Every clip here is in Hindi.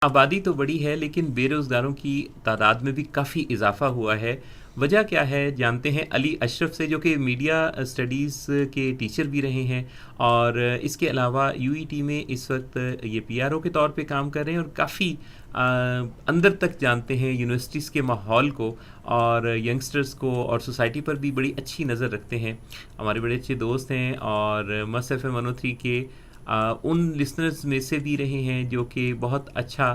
आबादी तो बड़ी है लेकिन बेरोज़गारों की तादाद में भी काफ़ी इजाफा हुआ है। वजह क्या है जानते हैं अली अशरफ से, जो कि मीडिया स्टडीज़ के टीचर भी रहे हैं और इसके अलावा यूईटी में इस वक्त ये पीआरओ के तौर पे काम कर रहे हैं और काफ़ी अंदर तक जानते हैं यूनिवर्सिटीज़ के माहौल को और यंगस्टर्स को और सोसाइटी पर भी बड़ी अच्छी नज़र रखते हैं। हमारे बड़े अच्छे दोस्त हैं और मस्त एफएम 103 के उन लिसनर्स में से भी रहे हैं जो कि बहुत अच्छा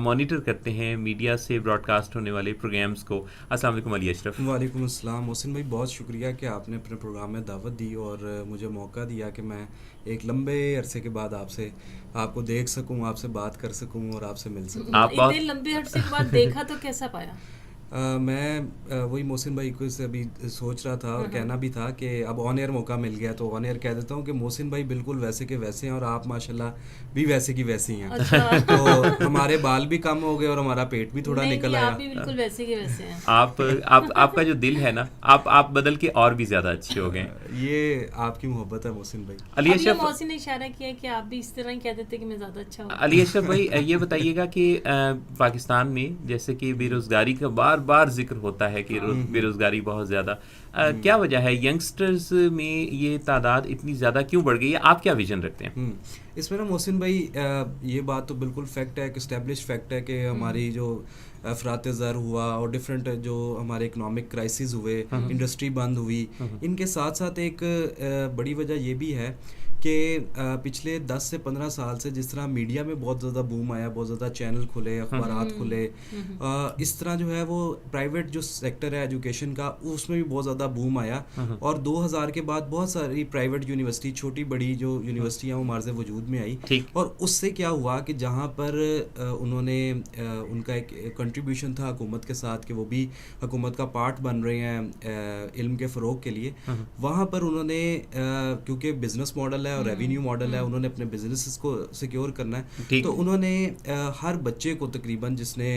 मॉनिटर करते हैं मीडिया से ब्रॉडकास्ट होने वाले प्रोग्राम्स को। अस्सलाम वालेकुम अली अशरफ। वालेकुम अस्सलाम मोहसिन भाई, बहुत शुक्रिया कि आपने अपने प्रोग्राम में दावत दी और मुझे मौका दिया कि मैं एक लंबे अरसे के बाद आपको देख सकूं, आपसे बात कर सकूं और आपसे मिल सकूं। आप इतने बहुत लंबे अरसे के बाद देखा तो कैसा पाया? मैं वही मोहसिन भाई को से अभी सोच रहा था और कहना भी था कि अब ऑन एयर मौका मिल गया तो ऑन एयर कह देता हूँ कि मोहसिन भाई बिल्कुल वैसे के वैसे हैं और आप माशाल्लाह भी वैसे की वैसी हैं। अच्छा। तो हमारे बाल भी कम हो गए और हमारा पेट भी थोड़ा नहीं निकल नहीं, आया। आप भी बिल्कुल वैसे के वैसे हैं। आप आपका जो दिल है ना, आप बदल के और भी ज़्यादा अच्छे हो गए। ये आपकी मोहब्बत है मोहसिन भाई। अली अब ये अशरफ, मौसी ने इशारा किया कि आप भी इस तरह ही कह देते कि मैं ज़्यादा अच्छा हूँ। अली अशरफ भाई ये बताइएगा कि पाकिस्तान में जैसे कि बेरोज़गारी का बार बार जिक्र होता है कि बेरोज़गारी बहुत ज़्यादा, क्या वजह है यंगस्टर्स में ये तादाद इतनी ज़्यादा क्यों बढ़ गई है? आप क्या विजन रखते हैं? इसमें ना मोहसिन भाई ये बात तो बिल्कुल फैक्ट है, एक इस्टेब्लिश फैक्ट है कि हमारी जो अफरात ज़र हुआ और डिफरेंट जो हमारे इकोनॉमिक क्राइसिस हुए, इंडस्ट्री बंद हुई, इनके साथ साथ एक बड़ी वजह ये भी है कि पिछले 10 से 15 साल से जिस तरह मीडिया में बहुत ज़्यादा बूम आया, बहुत ज़्यादा चैनल खुले, अखबारात खुले, इस तरह जो है वो प्राइवेट जो सेक्टर है एजुकेशन का उसमें भी बहुत ज़्यादा बूम आया और 2000 के बाद बहुत सारी प्राइवेट यूनिवर्सिटी, छोटी बड़ी जो यूनिवर्सिटियाँ वो मार्ज़ वजूद में आई। ठीक। और उससे क्या हुआ कि जहाँ पर उन्होंने उनका एक कंट्रीब्यूशन था हुकूमत के साथ कि वो भी हुकूमत का पार्ट बन रहे हैं इल्म के फ़रोग के लिए, वहाँ पर उन्होंने क्योंकि बिज़नेस मॉडल है और रेवेन्यू मॉडल है, उन्होंने अपने बिजनेसेस को सिक्योर करना है, तो उन्होंने हर बच्चे को तकरीबन जिसने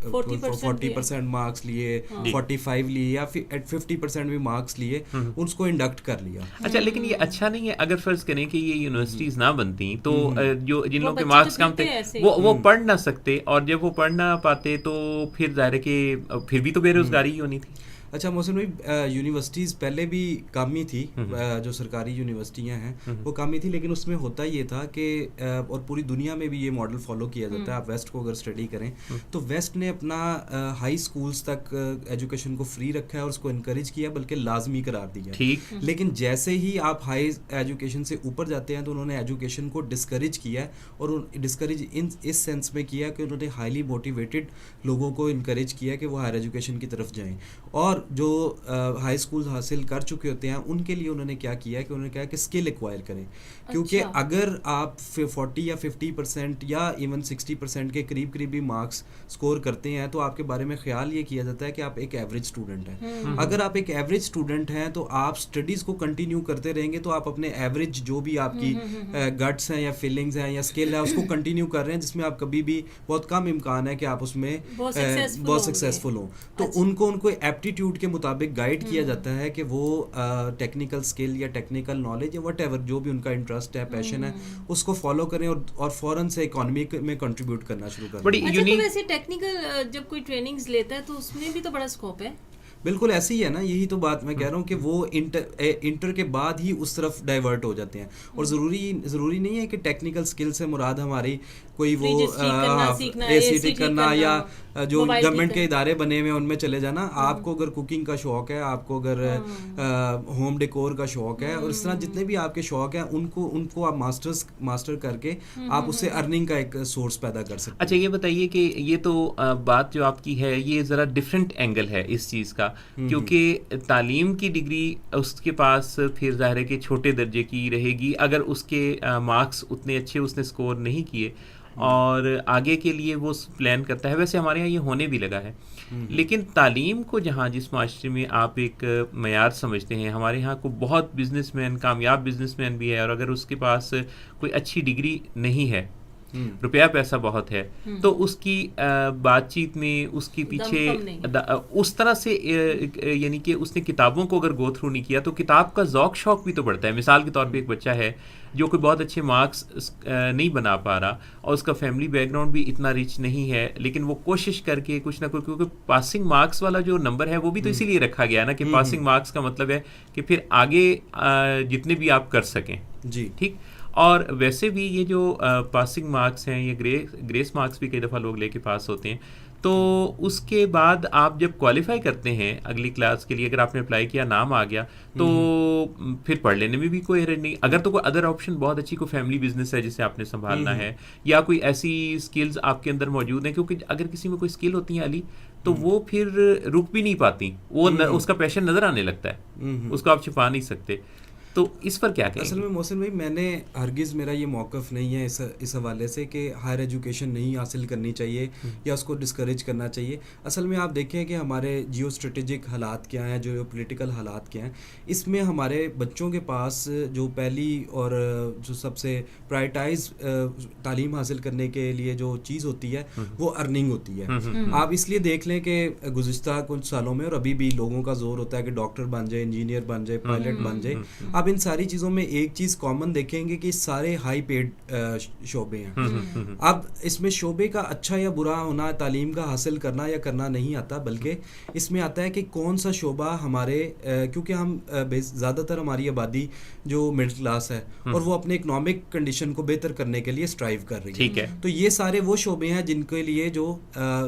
40% मार्क्स लिए, 45 लिए या फिर 50% भी मार्क्स लिए, उसको इंडक्ट कर लिया। अच्छा, लेकिन ये अच्छा नहीं है अगर फर्ज करें कि ये यूनिवर्सिटीज ना बनती तो जो जिन वो लोगों के बच्चे मार्क्स तो कम फिरते थे ऐसे वो पढ़ ना सकते, और जब वो पढ़ ना पाते तो फिर जाहिर है कि फिर भी तो बेरोजगारी ही होनी थी। अच्छा मोहसिन भाई, यूनिवर्सिटीज़ पहले भी कम ही थी, जो सरकारी यूनिवर्सिटियां हैं वो कम ही थी, लेकिन उसमें होता ये था कि और पूरी दुनिया में भी ये मॉडल फॉलो किया जाता है। आप वेस्ट को अगर स्टडी करें तो वेस्ट ने अपना हाई स्कूल्स तक एजुकेशन को फ्री रखा है और उसको इनकरेज किया, बल्कि लाजमी करार दिया। ठीक। लेकिन जैसे ही आप हाई एजुकेशन से ऊपर जाते हैं तो उन्होंने एजुकेशन को डिस्करेज किया है, और डिस्करेज इस सेंस में किया कि उन्होंने हाईली मोटिवेटेड लोगों को इनकरेज किया कि वो हायर एजुकेशन की तरफ जाएं, और जो हाई स्कूल हासिल कर चुके होते हैं उनके लिए उन्होंने क्या किया कि उन्होंने कहा कि स्किल एक्वायर करें, क्योंकि अच्छा। अगर आप 40 या 50% या इवन 60% के करीब करीब भी मार्क्स स्कोर करते हैं तो आपके बारे में ख्याल ये किया जाता है कि आप एक एवरेज स्टूडेंट हैं। अगर आप एक एवरेज स्टूडेंट हैं तो आप स्टडीज़ को कंटिन्यू करते रहेंगे, तो आप अपने एवरेज जो भी आपकी गट्स हैं या फीलिंग्स हैं या स्किल है उसको कंटिन्यू कर रहे हैं, जिसमें आप कभी भी बहुत कम इम्कान है कि आप उसमें बहुत सक्सेसफुल हों। तो उनको एप्टीट्यूड के मुताबिक गाइड किया जाता है कि वो टेक्निकल स्किल या टेक्निकल नॉलेज या व्हाटएवर जो भी उनका इंटरेस्ट है, पैशन है, उसको फॉलो करें और फौरन से इकोनॉमी में कंट्रीब्यूट करना शुरू करें। बड़ी अच्छा, तो यूनिक। वैसे टेक्निकल जब कोई ट्रेनिंग्स लेता है तो उसमें भी तो बड़ा स्कोप है। बिल्कुल ऐसे ही है ना, यही तो बात मैं कह रहा हूँ कि वो इंटर के बाद ही उस तरफ डाइवर्ट हो जाते हैं, और ज़रूरी नहीं है कि टेक्निकल स्किल से मुराद हमारी कोई वो एसीटी करना या जो गवर्नमेंट के इदारे बने हुए हैं उनमें चले जाना। आपको अगर कुकिंग का शौक है, आपको अगर होम डेकोर का शौक है, और इस तरह जितने भी आपके शौक हैं उनको आप मास्टर करके आप उससे अर्निंग का एक सोर्स पैदा कर सकते हैं। अच्छा, ये बताइए कि ये तो बात जो आपकी है ये ज़रा डिफरेंट एंगल है इस चीज़ का, क्योंकि तालीम की डिग्री उसके पास फिर ज़ाहिर है कि छोटे दर्जे की रहेगी अगर उसके मार्क्स उतने अच्छे उसने स्कोर नहीं किए, और आगे के लिए वो प्लान करता है। वैसे हमारे यहाँ ये होने भी लगा है, लेकिन तालीम को जहाँ जिस माशरे में आप एक मयार समझते हैं, हमारे यहाँ को बहुत बिजनेसमैन, कामयाब बिजनेसमैन भी है, और अगर उसके पास कोई अच्छी डिग्री नहीं है रुपया पैसा बहुत है, तो उसकी बातचीत में उसके पीछे उस तरह से यानी कि उसने किताबों को अगर गो थ्रू नहीं किया तो किताब का ज़ौक शौक भी तो बढ़ता है। मिसाल के तौर पे एक बच्चा है जो कोई बहुत अच्छे मार्क्स नहीं बना पा रहा और उसका फैमिली बैकग्राउंड भी इतना रिच नहीं है, लेकिन वो कोशिश करके कुछ ना कुछ, क्योंकि पासिंग मार्क्स वाला जो नंबर है वो भी तो इसीलिए रखा गया है ना कि पासिंग मार्क्स का मतलब है कि फिर आगे जितने भी आप कर सकें जी, ठीक। और वैसे भी ये जो पासिंग मार्क्स हैं, ये ग्रेस मार्क्स भी कई दफ़ा लोग लेके पास होते हैं, तो उसके बाद आप जब क्वालिफाई करते हैं अगली क्लास के लिए, अगर आपने अप्लाई किया, नाम आ गया, तो फिर पढ़ लेने में भी कोई हर्ज नहीं। अगर तो कोई अदर ऑप्शन बहुत अच्छी कोई फैमिली बिजनेस है जिसे आपने संभालना है, या कोई ऐसी स्किल्स आपके अंदर मौजूद हैं, क्योंकि अगर किसी में कोई स्किल होती है अली, तो वो फिर रुक भी नहीं पाती, वो उसका पैशन नज़र आने लगता है, उसको आप छिपा नहीं सकते। तो इस पर क्या कहें? असल में मोहसिन भाई, मैंने हरगिज़ मेरा ये मौक़िफ़ नहीं है इस हवाले से कि हायर एजुकेशन नहीं हासिल करनी चाहिए या उसको डिस्करेज करना चाहिए। असल में आप देखें कि हमारे जियो स्ट्रेटेजिक हालात क्या हैं, जो पॉलिटिकल हालात क्या हैं, इसमें हमारे बच्चों के पास जो पहली और जो सबसे प्रायोरिटाइज तालीम हासिल करने के लिए जो चीज़ होती है वो अर्निंग होती है। आप इसलिए देख लें कि गुज़िश्ता कुछ सालों में और अभी भी लोगों का जोर होता है कि डॉक्टर बन जाए, इंजीनियर बन जाए, पायलट बन जाए। आप इन सारी चीज़ों में एक चीज़ कॉमन देखेंगे कि सारे हाई पेड शोबे हैं। अब इसमें शोबे का अच्छा या बुरा होना, तालीम का हासिल करना या करना नहीं आता, बल्कि इसमें आता है कि कौन सा शोबा हमारे क्योंकि हम ज़्यादातर हमारी आबादी जो मिडिल क्लास है और वो अपने इकोनॉमिक कंडीशन को बेहतर करने के लिए स्ट्राइव कर रही है। तो ये सारे वो शोबे हैं जिनके लिए जो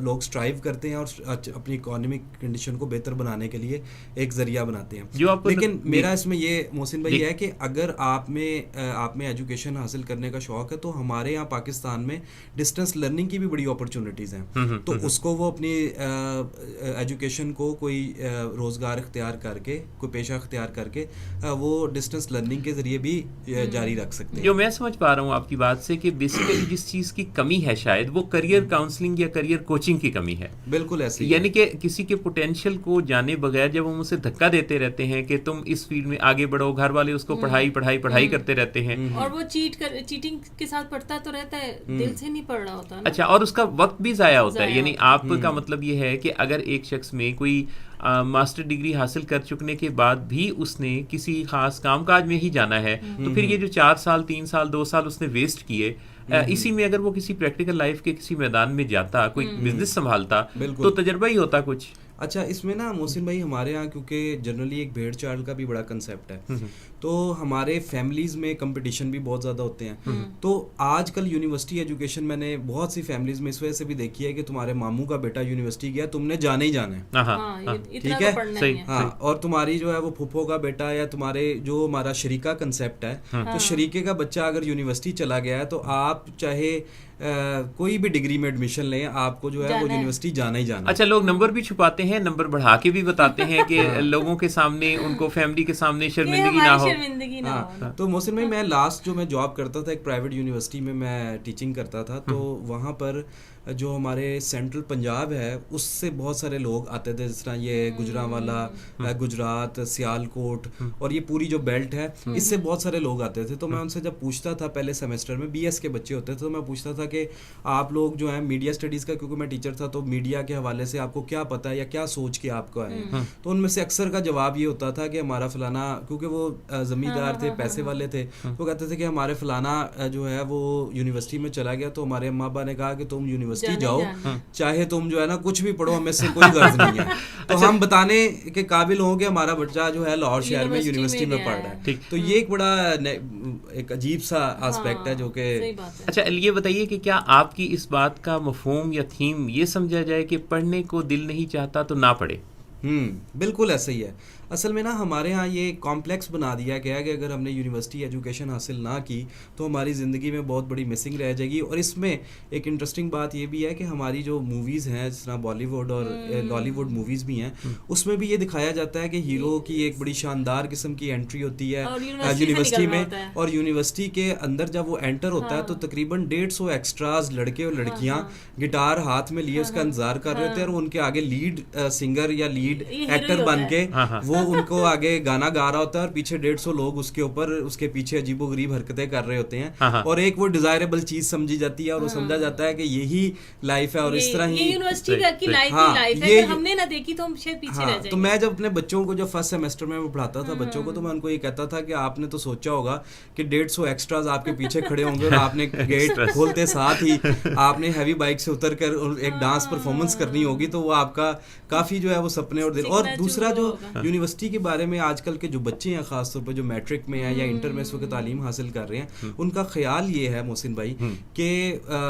लोग स्ट्राइव करते हैं और अपनी इकोनॉमिक कंडीशन को बेहतर बनाने के लिए एक जरिया बनाते हैं। लेकिन मेरा इसमें ये मोहसिन भाई है कि अगर आप में एजुकेशन हासिल करने का शौक है, तो हमारे यहाँ पाकिस्तान में डिस्टेंस लर्निंग की भी बड़ी अपॉर्चुनिटीज़ हैं। तो उसको वो अपनी एजुकेशन को कोई रोज़गार इख्तियार करके, कोई पेशा इख्तियार करके वो डिस्टेंस लर्निंग के ज़रिए भी जारी रख सकते हैं। जो मैं समझ पा रहा हूँ आपकी बात से कि बेसिकली जिस चीज़ की कमी है शायद वो करियर काउंसलिंग या करियर कोचिंग की कमी है। बिल्कुल ऐसे, यानी कि किसी के पोटेंशियल को जाने बगैर जब हम उसे धक्का देते रहते हैं कि तुम इस फील्ड में आगे बढ़ो, घर वाले उसको पढ़ाई करते रहते हैं, और वो चीटिंग के साथ पढ़ता तो रहता है, दिल से नहीं पढ़ रहा होता ना। अच्छा, और उसका वक्त भी ज़ाया होता है। यानी आपका मतलब ये है कि अगर एक शख्स में कोई मास्टर डिग्री हासिल कर चुकने के बाद भी उसने किसी खास कामकाज में ही जाना है, तो फिर ये जो 4 साल 3 साल 2 साल उसने वेस्ट किए, इसी में अगर वो किसी प्रैक्टिकल लाइफ के किसी मैदान में जाता, कोई बिजनेस संभालता, तो तजर्बा ही होता कुछ। अच्छा, इसमें ना मोहसिन भाई हमारे यहाँ क्योंकि जनरली एक भेड़ चाल का भी बड़ा कंसेप्ट है, तो हमारे फैमिलीज़ में कंपटीशन भी बहुत ज़्यादा होते हैं। तो आजकल यूनिवर्सिटी एजुकेशन मैंने बहुत सी फैमिलीज़ में इस वजह से भी देखी है कि तुम्हारे मामू का बेटा यूनिवर्सिटी गया, तुमने जाना ही जाना है, ठीक है, सही, हाँ, और तुम्हारी जो है वो फूफो का बेटा या तुम्हारे जो हमारा शरीका कंसेप्ट है, तो शरीके का बच्चा अगर यूनिवर्सिटी चला गया है तो आप चाहे कोई भी डिग्री में एडमिशन लें, आपको जो है वो यूनिवर्सिटी जाना ही जाना। अच्छा, लोग नंबर भी छुपाते हैं, नंबर बढ़ा के भी बताते हैं कि लोगों के सामने, उनको फैमिली के सामने शर्मिंदगी ना हो। तो मोहसिन भाई, मैं लास्ट जो मैं जॉब करता था एक प्राइवेट यूनिवर्सिटी में मैं टीचिंग करता था, तो वहाँ पर जो हमारे सेंट्रल पंजाब है उससे बहुत सारे लोग आते थे, जिस तरह ये गुजरांवाला, गुजरात, सियालकोट और ये पूरी जो बेल्ट है, इससे बहुत सारे लोग आते थे। तो मैं उनसे जब पूछता था, पहले सेमेस्टर में BS के बच्चे होते थे, तो मैं पूछता था कि आप लोग जो है मीडिया स्टडीज़ का, क्योंकि मैं टीचर था, तो मीडिया के हवाले से आपको क्या पता है या क्या सोच के आपको आए। तो उनमें से अक्सर का जवाब ये होता था कि हमारा फलाना, क्योंकि वो ज़मींदार थे, पैसे वाले थे, तो कहते थे कि हमारे फलाना जो है वो यूनिवर्सिटी में चला गया, तो हमारे अम्मा अब्बा ने कहा कि तुम यूनिवर्सिटी जाओ, चाहे तुम जो है ना कुछ भी पढ़ो, हमें से कोई गर्ज नहीं है। तो हम बताने के काबिल हों कि हमारा बच्चा जो है लाहौर शहर में यूनिवर्सिटी में पढ़ रहा है। तो ये एक बड़ा एक अजीब सा एस्पेक्ट है जो कि। अच्छा, ये बताइए कि क्या आपकी इस बात का मफहूम या थीम ये समझा जाए कि पढ़ने को दिल नहीं चाहता तो ना पढ़े? बिल्कुल ऐसा ही है। असल में ना हमारे यहाँ ये कॉम्प्लेक्स बना दिया गया है कि अगर हमने यूनिवर्सिटी एजुकेशन हासिल ना की तो हमारी ज़िंदगी में बहुत बड़ी मिसिंग रह जाएगी। और इसमें एक इंटरेस्टिंग बात ये भी है कि हमारी जो मूवीज़ हैं, जिस तरह बॉलीवुड और लॉलीवुड मूवीज़ भी हैं, उसमें भी ये दिखाया जाता है कि हीरो की एक बड़ी शानदार किस्म की एंट्री होती है यूनिवर्सिटी में, और यूनिवर्सिटी के अंदर जब वो एंटर होता है तो तकरीबन 150 एक्स्ट्राज लड़के और लड़कियाँ गिटार हाथ में लिए उसका इंतजार कर रहे होते हैं, और उनके आगे लीड सिंगर या लीड एक्टर बन के वो उनको आगे गाना गा रहा होता है और पीछे 150 लोग उसके ऊपर उसके पीछे अजीबोगरीब हरकतें कर रहे होते हैं, और एक वो डिजायरेबल चीज समझी जाती है और वो समझा जाता है कि यही लाइफ है और इस तरह ही ये यूनिवर्सिटी की लाइफ है। ये अगर हमने ना देखी तो हम शायद पीछे रह जाएंगे। तो मैं जब अपने बच्चों को, जब फर्स्ट सेमेस्टर में पढ़ाता था बच्चों को, तो मैं उनको ये कहता था कि आपने तो सोचा होगा कि 150 एक्स्ट्राज आपके पीछे खड़े होंगे और आपने गेट खोलते साथ ही आपने हैवी बाइक से उतर कर एक डांस परफॉर्मेंस करनी होगी, तो वो आपका काफी जो है वो सपने और दूसरा जो यूनिवर्सिटी के बारे में आजकल के जो बच्चे हैं, खासतौर पर जो मैट्रिक में है या इंटर में इस वक्त तालीम हासिल कर रहे हैं, उनका ख्याल ये है मोहसिन भाई कि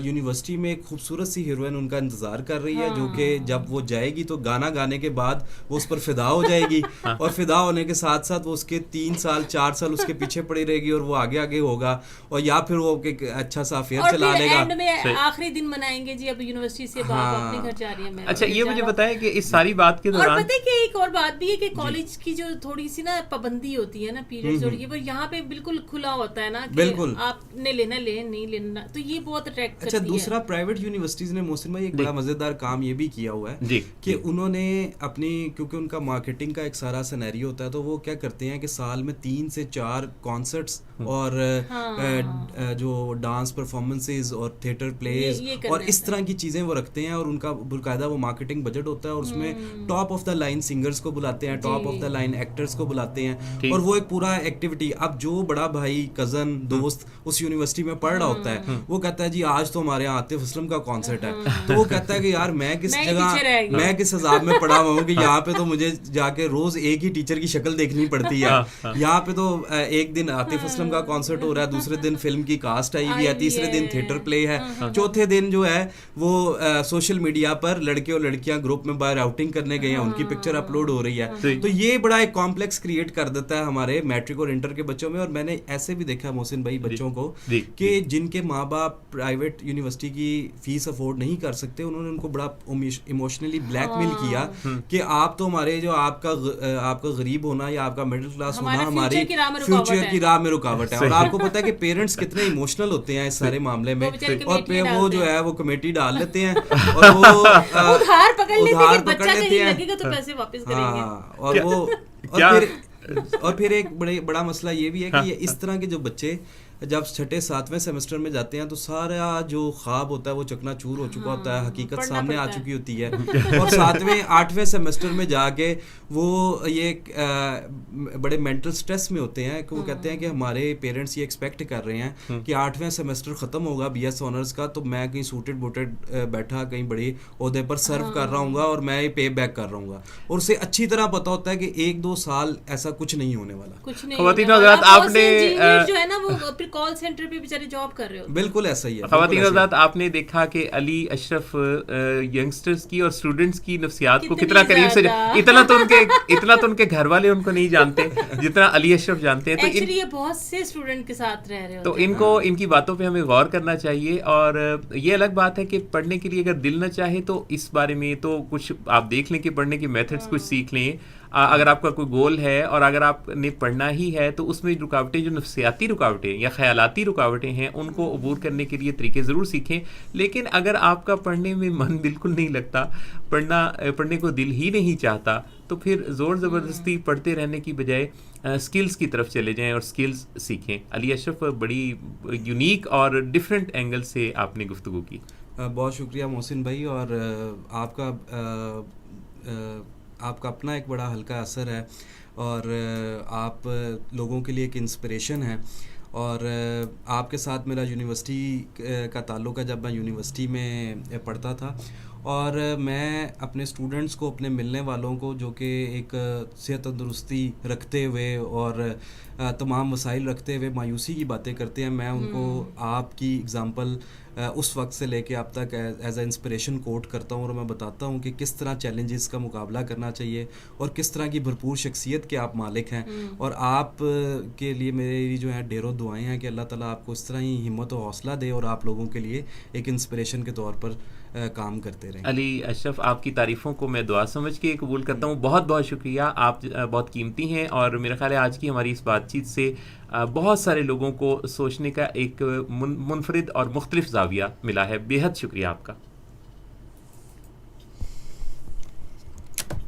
यूनिवर्सिटी में एक खूबसूरत सी हीरोइन उनका इंतजार कर रही है, जो कि जब वो जाएगी तो गाना गाने के बाद वो उस पर फिदा हो जाएगी और फिदा होने के साथ साथ वो उसके 3 साल 4 साल उसके पीछे पड़ी रहेगी और वो आगे आगे होगा, और या फिर वो एक अच्छा सा अफेयर चला लेगा, एंड में आखिरी दिन मनाएंगे जी अब यूनिवर्सिटी से अपने घर जा रही है। मैं अच्छा, ये मुझे बताएं कि इस सारी बात के दौरान, और पता है कि एक और बात भी है कि कॉलेज की जो थोड़ी सी ना पाबंदी होती है ना पीरियड्स, और ये वो यहाँ पे बिल्कुल खुला होता है ना कि आपने लेना ले, नहीं लेना, तो ये बहुत अट्रैक्ट करती है। अच्छा, दूसरा प्राइवेट यूनिवर्सिटीज ने मोहसिन भाई एक बड़ा मजेदार काम ये भी किया हुआ है कि उन्होंने अपनी, क्योंकि उनका मार्केटिंग का एक सारा सिनेरियो होता है, तो वो क्या करते हैं कि साल में 3 से 4 कॉन्सर्ट्स और जो डांस परफॉर्मेंसेस और थिएटर प्लेज और इस तरह की चीजें वो रखते हैं, और उनका बाकायदा वो मार्केटिंग बजट होता है, और उसमें top of the line singers को बुलाते हैं, top of the line actors को बुलाते हैं, और वो एक पूरा एक्टिविटी। अब जो बड़ा भाई, कजन, दोस्त उस यूनिवर्सिटी में पढ़ रहा होता है, वो कहता है जी आज तो हमारे यहाँ आतिफ असलम का कॉन्सर्ट है, तो वो कहता है कि यार मैं किस जगह, मैं किस हिसाब में पढ़ा हुआ हूँ कि यहाँ पे तो मुझे जाके रोज एक ही टीचर की शक्ल देखनी पड़ती है, यहाँ पे तो एक दिन आतिफ असलम का कॉन्सर्ट हो रहा है, दूसरे दिन फिल्म की कास्ट आई हुई है, तीसरे दिन थिएटर प्ले है, चौथे दिन जो है वो सोशल मीडिया पर लड़के और लड़कियां ग्रुप में बाहर आउटिंग करने गए हैं, उनकी पिक्चर अपलोड हो रही है, तो ये बड़ा एक कॉम्प्लेक्स क्रिएट कर देता है हमारे मैट्रिक और इंटर के बच्चों में। और मैंने ऐसे भी देखा मोहसिन भाई बच्चों को कि जिनके माँ बाप प्राइवेट यूनिवर्सिटी की फीस अफोर्ड नहीं कर सकते, उन्होंने उनको बड़ा इमोशनली ब्लैकमेल किया कि आप तो हमारे जो आपका गरीब होना या आपका मिडिल क्लास होना हमारी फ्यूचर की राह में रुकावट है। और आपको पता है कि पेरेंट्स कितने इमोशनल होते हैं इस सारे मामले में, और वो जो है वो कमेटी डाल लेते हैं और वो उधार पकड़ लेते हैं तो पैसे वापस करेंगे। और फिर एक बड़ा मसला ये भी है कि ये इस तरह के जो बच्चे जब 6ठे 7वें सेमेस्टर में जाते हैं तो सारा जो ख्वाब होता है वो चकनाचूर हो चुका होता है, हकीकत सामने आ चुकी होती है, और 7वें 8वें सेमेस्टर में जाके वो ये बड़े मेंटल स्ट्रेस में होते हैं कि वो कहते हैं कि हमारे पेरेंट्स ये एक्सपेक्ट कर रहे हैं कि 8वें सेमेस्टर ख़त्म होगा BS ऑनर्स का, तो मैं कहीं सूटेड बूटेड बैठा कहीं बड़े ओहदे पर सर्व कर रहा हूँ और मैं ये पे बैक कर रहा हूँ, और उसे अच्छी तरह पता होता है कि 1-2 साल ऐसा कुछ नहीं होने वाला। कुछ नहीं आपने जो है ना वो कॉल सेंटर पे बेचारे जॉब कर रहे हो, बिल्कुल ऐसा ही है। ख़वातीन हज़रात, आपने देखा कि अली अशरफ यंगस्टर्स की और स्टूडेंट्स की नफ्सियात को कितना करीब से, इतना तो उनके घर वाले उनको नहीं जानते जितना अली अशरफ जानते हैं। तो एक्चुअली ये बहुत से स्टूडेंट के साथ रह रहे होते हैं, तो इनकी बातों पे हमें गौर करना चाहिए। और ये अलग बात है कि पढ़ने के लिए अगर दिल न चाहे तो इस बारे में तो कुछ आप देख लें कि पढ़ने के मेथड्स कुछ सीख लें। अगर आपका कोई गोल है और अगर आपने पढ़ना ही है तो उसमें रुकावटें, जो नफ्सियाती रुकावटें या ख्यालाती रुकावटें हैं, उनको अबूर करने के लिए तरीके ज़रूर सीखें। लेकिन अगर आपका पढ़ने में मन बिल्कुल नहीं लगता, पढ़ने को दिल ही नहीं चाहता, तो फिर ज़ोर ज़बरदस्ती पढ़ते रहने की बजाय स्किल्स की तरफ चले जाएं और स्किल्स सीखें। अली अशरफ बड़ी यूनिक और डिफरेंट एंगल से आपने गुफ्तगू की। बहुत शुक्रिया मोहसिन भाई, और आपका अपना एक बड़ा हल्का असर है और आप लोगों के लिए एक इंस्पिरेशन है। और आपके साथ मेरा यूनिवर्सिटी का ताल्लुक़ है, जब मैं यूनिवर्सिटी में पढ़ता था, और मैं अपने स्टूडेंट्स को, अपने मिलने वालों को जो कि एक सेहत तंदुरुस्ती रखते हुए और तमाम वसाइल रखते हुए मायूसी की बातें करते हैं, मैं उनको आपकी एग्ज़ाम्पल उस वक्त से लेके अब तक एज ए इंस्पिरेशन कोट करता हूँ, और मैं बताता हूँ कि किस तरह चैलेंजेस का मुकाबला करना चाहिए और किस तरह की भरपूर शख्सियत के आप मालिक हैं। और आप के लिए मेरी जो है ढेरों दुआएं हैं कि अल्लाह ताला आपको इस तरह ही हिम्मत और हौसला दे और आप लोगों के लिए एक इंस्पिरेशन के तौर पर काम करते रहें। अली अशरफ, आपकी तारीफ़ों को मैं दुआ समझ के कबूल करता हूँ। बहुत बहुत शुक्रिया, आप बहुत कीमती हैं, और मेरा ख्याल है आज की हमारी इस बातचीत से बहुत सारे लोगों को सोचने का एक मुनफरिद और मुख्तलिफ ज़ाविया मिला है। बेहद शुक्रिया आपका।